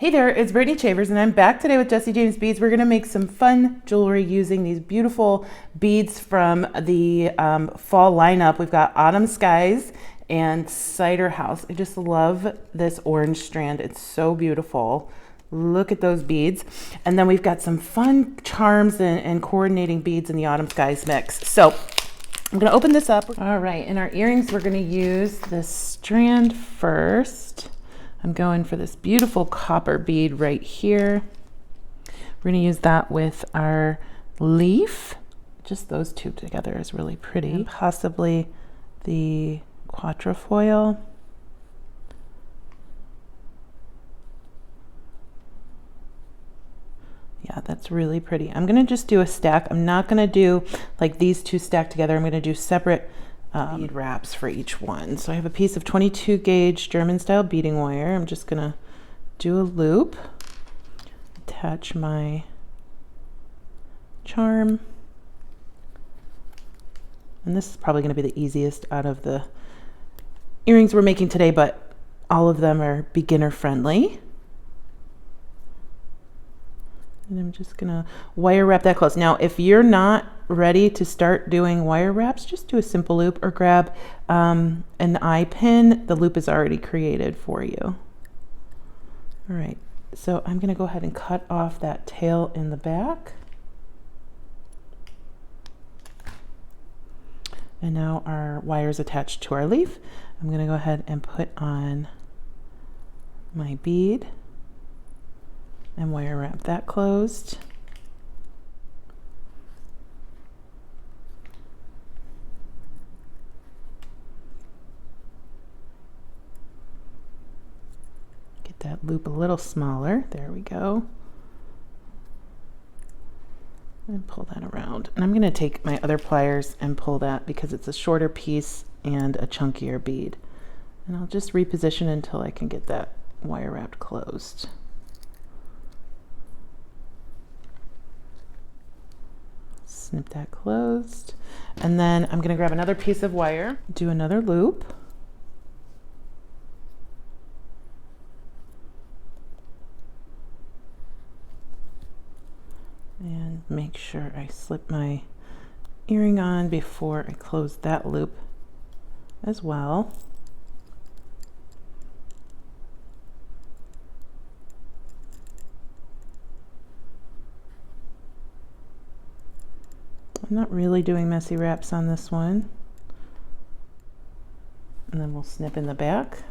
Hey there, it's Brittany Chavers and I'm back today with Jesse James Beads. We're going to make some fun jewelry using these beautiful beads from the fall lineup. We've got Autumn Skies and Cider House. I just love this orange strand. It's so beautiful. Look at those beads. And then we've got some fun charms and coordinating beads in the Autumn Skies mix. So I'm going to open this up. All right, in our earrings, we're going to use this strand first. I'm going for this beautiful copper bead right here. We're going to use that with our leaf. Just those two together is really pretty. And possibly the quatrefoil. Yeah, that's really pretty. I'm going to just do a stack. I'm not going to do like these two stacked together. I'm going to do separate bead wraps for each one. So I have a piece of 22 gauge German style beading wire. I'm just gonna do a loop, attach my charm, and this is probably going to be the easiest out of the earrings we're making today, but all of them are beginner friendly. And I'm just gonna wire wrap that close. Now, if you're not ready to start doing wire wraps, just do a simple loop or grab an eye pin. The loop is already created for you. All right, so I'm gonna go ahead and cut off that tail in the back. And now our wire is attached to our leaf. I'm gonna go ahead and put on my bead and wire wrap that closed. Get that loop a little smaller. There we go. And pull that around. And I'm going to take my other pliers and pull that because it's a shorter piece and a chunkier bead. And I'll just reposition until I can get that wire wrapped closed. Snip that closed, and then I'm going to grab another piece of wire, do another loop, and make sure I slip my earring on before I close that loop as well. I'm not really doing messy wraps on this one. And then we'll snip in the back.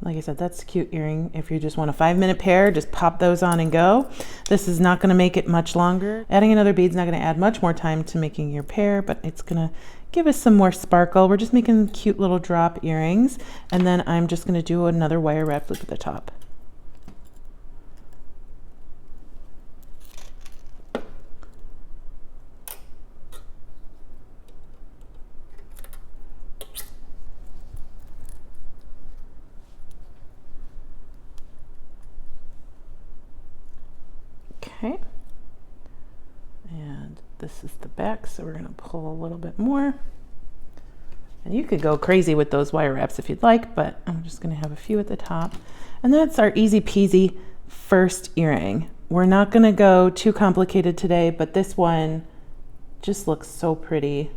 Like I said, that's a cute earring. If you just want a 5-minute pair, just pop those on and go. This is not going to make it much longer. Adding another bead is not going to add much more time to making your pair, but it's going to give us some more sparkle. We're just making cute little drop earrings, and then I'm just going to do another wire wrap loop at the top. Okay, and this is the back, so we're going to pull a little bit more. And you could go crazy with those wire wraps if you'd like, but I'm just going to have a few at the top. And that's our easy peasy first earring. We're not going to go too complicated today, but this one just looks so pretty.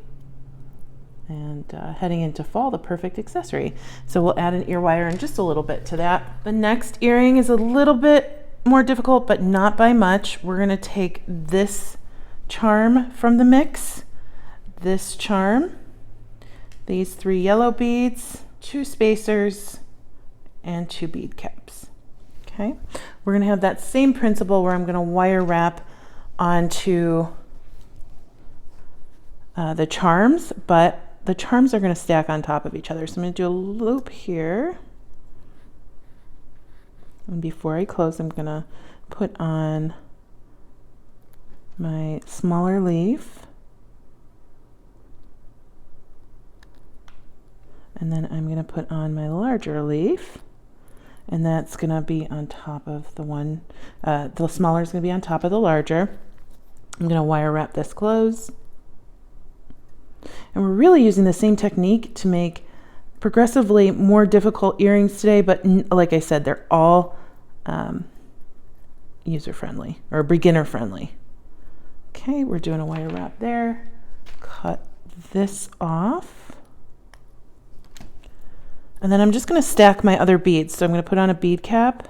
And heading into fall, the perfect accessory. So we'll add an ear wire and just a little bit to that. The next earring is a little bit more difficult, but not by much. We're going to take this charm from the mix, this charm, these 3 yellow beads, 2 spacers, and 2 bead caps. Okay, we're going to have that same principle where I'm going to wire wrap onto the charms, but the charms are going to stack on top of each other. So I'm going to do a loop here. And before I close, I'm going to put on my smaller leaf. And then I'm going to put on my larger leaf. And that's going to be on top of the one, the smaller is going to be on top of the larger. I'm going to wire wrap this closed. And we're really using the same technique to make progressively more difficult earrings today, but like I said, they're all user-friendly or beginner-friendly. Okay, we're doing a wire wrap there. Cut this off. And then I'm just going to stack my other beads. So I'm going to put on a bead cap,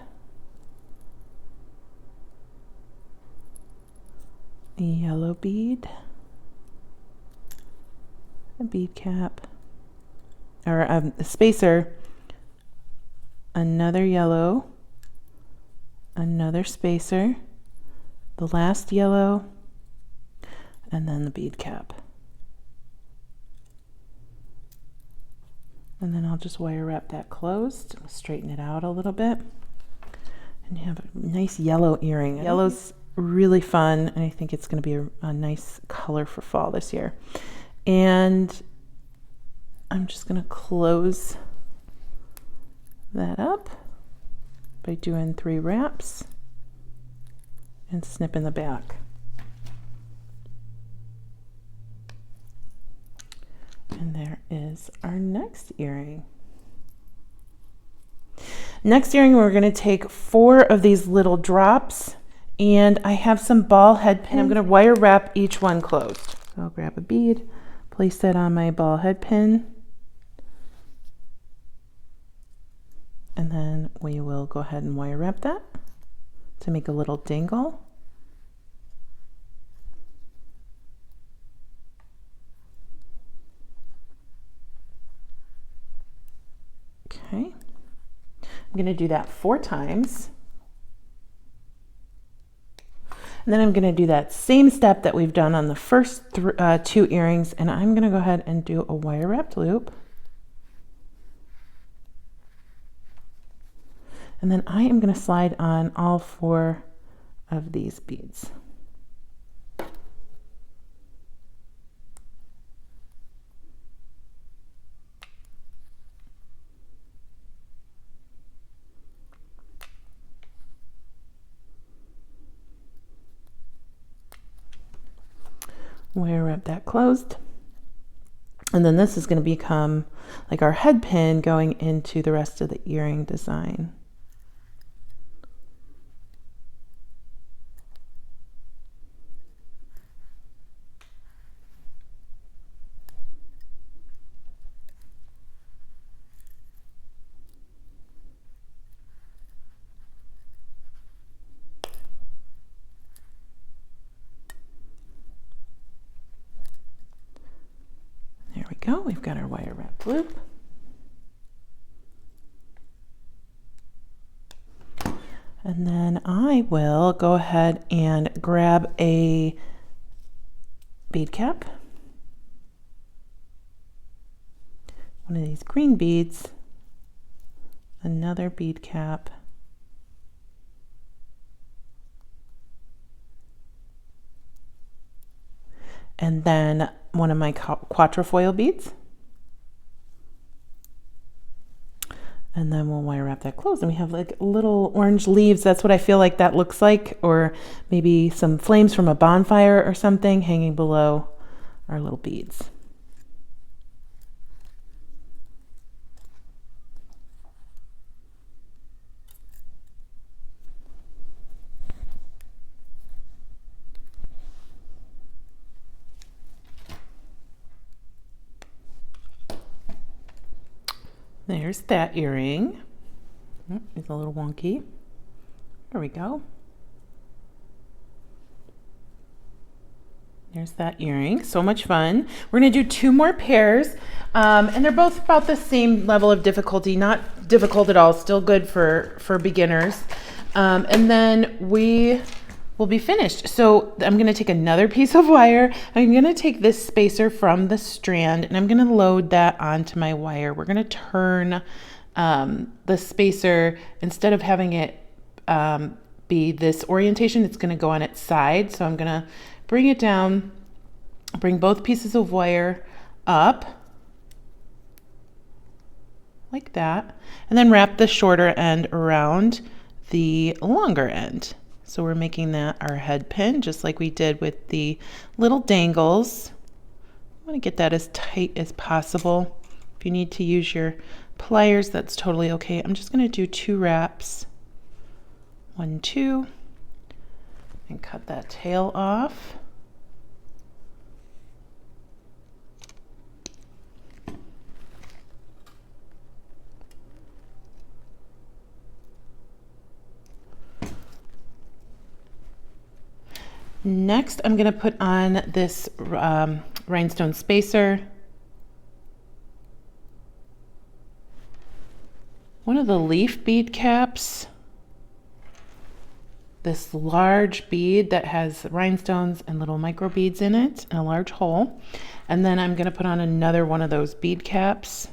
a yellow bead, a bead cap, or a spacer, another yellow, another spacer, the last yellow, and then the bead cap. And then I'll just wire wrap that closed, straighten it out a little bit, and you have a nice yellow earring. Yellow's really fun, and I think it's going to be a nice color for fall this year. And I'm just going to close that up by doing 3 wraps and snip in the back. And there is our next earring. Next earring, we're going to take 4 of these little drops, and I have some ball head pin. I'm going to wire wrap each one closed. So I'll grab a bead, place that on my ball head pin, and then we will go ahead and wire wrap that to make a little dangle. Okay, I'm going to do that 4 times. And then I'm going to do that same step that we've done on the first 2 earrings, and I'm going to go ahead and do a wire wrapped loop. And then I am going to slide on all 4 of these beads. Wire wrap that closed. And then this is going to become like our head pin going into the rest of the earring design. There we go, we've got our wire wrap loop. And then I will go ahead and grab a bead cap, one of these green beads, another bead cap, and then one of my quatrefoil beads. And then we'll wire wrap that closed. And we have like little orange leaves. That's what I feel like that looks like. Or maybe some flames from a bonfire or something hanging below our little beads. There's that earring. It's a little wonky. There we go. There's that earring. So much fun. We're going to do 2 more pairs, and they're both about the same level of difficulty. Not difficult at all. Still good for beginners. And then we will be finished. So I'm going to take another piece of wire. I'm going to take this spacer from the strand, and I'm going to load that onto my wire. We're going to turn the spacer, instead of having it be this orientation, it's going to go on its side. So I'm going to bring it down, bring both pieces of wire up like that, and then wrap the shorter end around the longer end. So we're making that our head pin, just like we did with the little dangles. want to get that as tight as possible. If you need to use your pliers, that's totally okay. I'm just going to do 2 wraps. 1, 2, and cut that tail off. Next, I'm going to put on this rhinestone spacer. One of the leaf bead caps. This large bead that has rhinestones and little micro beads in it and a large hole. And then I'm going to put on another one of those bead caps.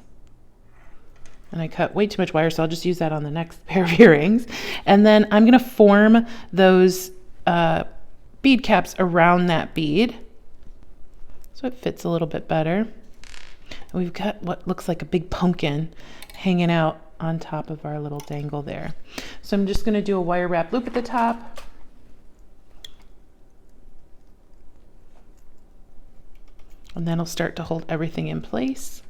And I cut way too much wire, so I'll just use that on the next pair of earrings. And then I'm going to form those bead caps around that bead so it fits a little bit better. And we've got what looks like a big pumpkin hanging out on top of our little dangle there. So I'm just going to do a wire wrap loop at the top. And then I'll start to hold everything in place.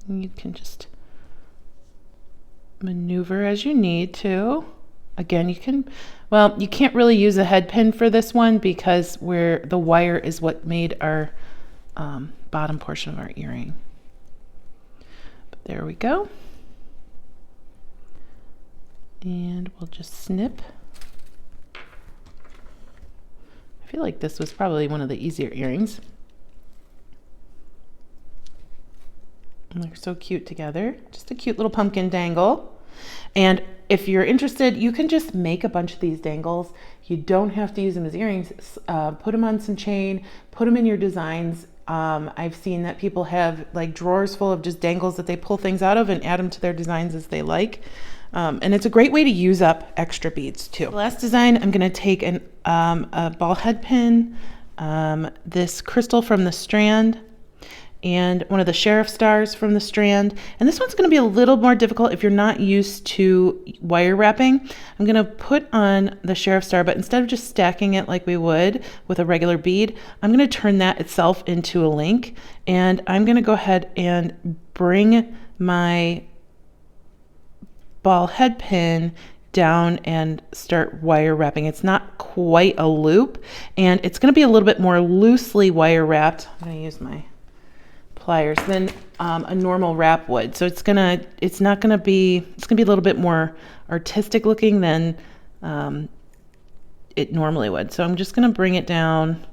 And you can just maneuver as you need to. Again, you can, well, you can't really use a head pin for this one because the wire is what made our bottom portion of our earring. But there we go. And we'll just snip. I feel like this was probably one of the easier earrings. And they're so cute together. Just a cute little pumpkin dangle. And if you're interested, you can just make a bunch of these dangles. You don't have to use them as earrings. Put them on some chain, put them in your designs. I've seen that people have like drawers full of just dangles that they pull things out of and add them to their designs as they like. And it's a great way to use up extra beads too. The last design, I'm gonna take a ball head pin, this crystal from the strand, and one of the sheriff stars from the strand. And this one's going to be a little more difficult if you're not used to wire wrapping. I'm going to put on the sheriff star, but instead of just stacking it like we would with a regular bead, I'm going to turn that itself into a link. And I'm going to go ahead and bring my ball head pin down and start wire wrapping. It's not quite a loop, and it's going to be a little bit more loosely wire wrapped. I'm going to use my pliers than a normal wrap would. So it's gonna be a little bit more artistic looking than it normally would. So I'm just gonna bring it down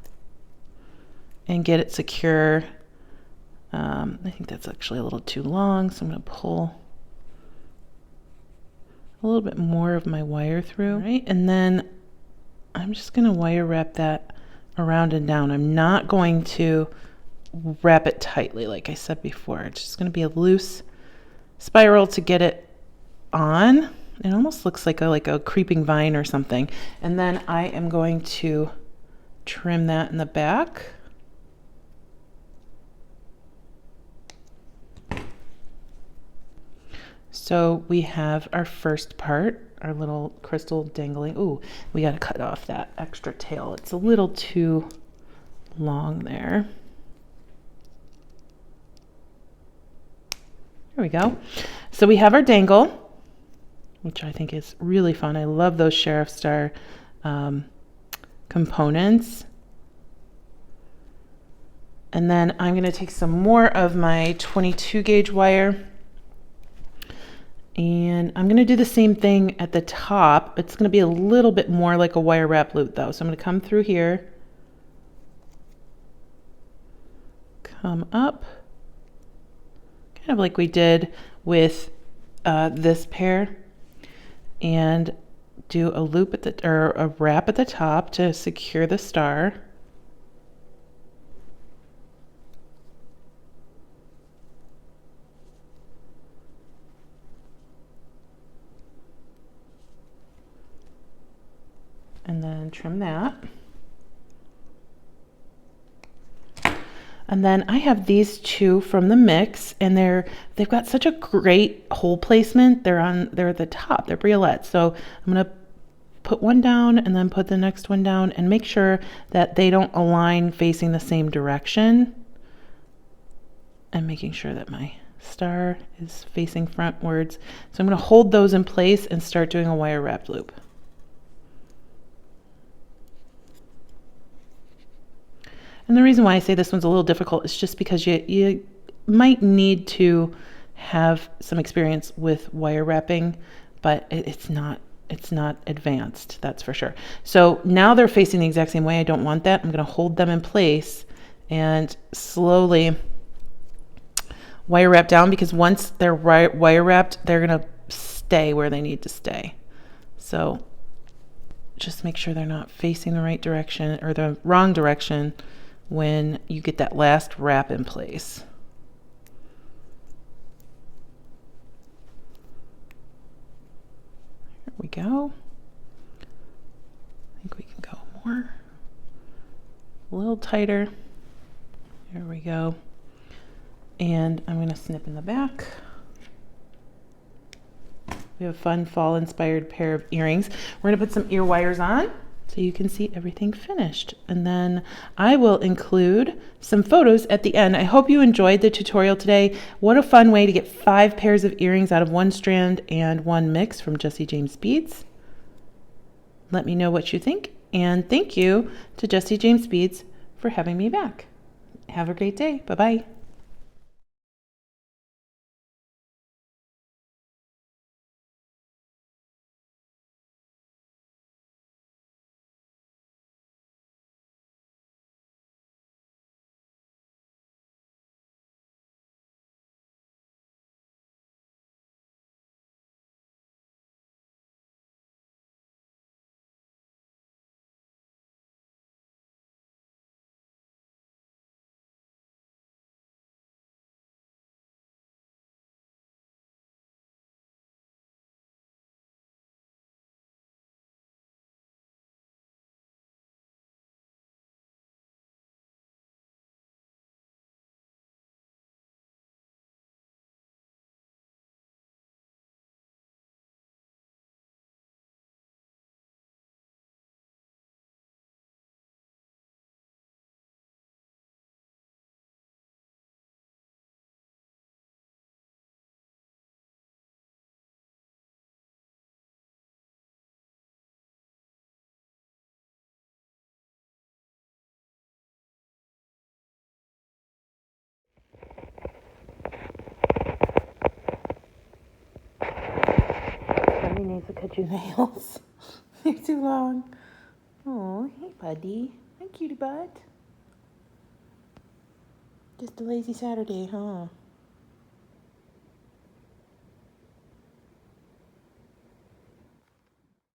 and get it secure. I think that's actually a little too long, so I'm gonna pull a little bit more of my wire through, right? And then I'm just gonna wire wrap that around and down. I'm not going to wrap it tightly like I said before. It's just going to be a loose spiral to get it on. It almost looks like a creeping vine or something. And then I am going to trim that in the back. So we have our first part, our little crystal dangling. Ooh, we got to cut off that extra tail. It's a little too long there. There we go. So we have our dangle, which I think is really fun. I love those sheriff star components. And then I'm going to take some more of my 22 gauge wire, and I'm going to do the same thing at the top. It's going to be a little bit more like a wire wrap loop though. So I'm going to come through here, come up, kind of like we did with this pair, and do a loop at a wrap at the top to secure the star. And then trim that. And then I have these two from the mix, and they've got such a great hole placement. They're at the top, they're briolettes. So I'm gonna put one down and then put the next one down and make sure that they don't align facing the same direction. And making sure that my star is facing frontwards. So I'm going to hold those in place and start doing a wire wrapped loop. And the reason why I say this one's a little difficult is just because you might need to have some experience with wire wrapping, but it's not advanced, that's for sure. So now they're facing the exact same way. I don't want that. I'm going to hold them in place and slowly wire wrap down, because once they're wire wrapped, they're going to stay where they need to stay. So just make sure they're not facing the right direction or the wrong direction when you get that last wrap in place. Here we go. I think we can go more, a little tighter. There we go. And I'm going to snip in the back. We have a fun fall inspired pair of earrings. We're going to put some ear wires on so you can see everything finished. And then I will include some photos at the end. I hope you enjoyed the tutorial today. What a fun way to get 5 pairs of earrings out of 1 strand and 1 mix from Jessie James Beads. Let me know what you think. And thank you to Jessie James Beads for having me back. Have a great day. Bye-bye. Somebody needs to cut your nails. They're too long. Oh, hey, buddy. Hi, cutie butt. Just a lazy Saturday, huh?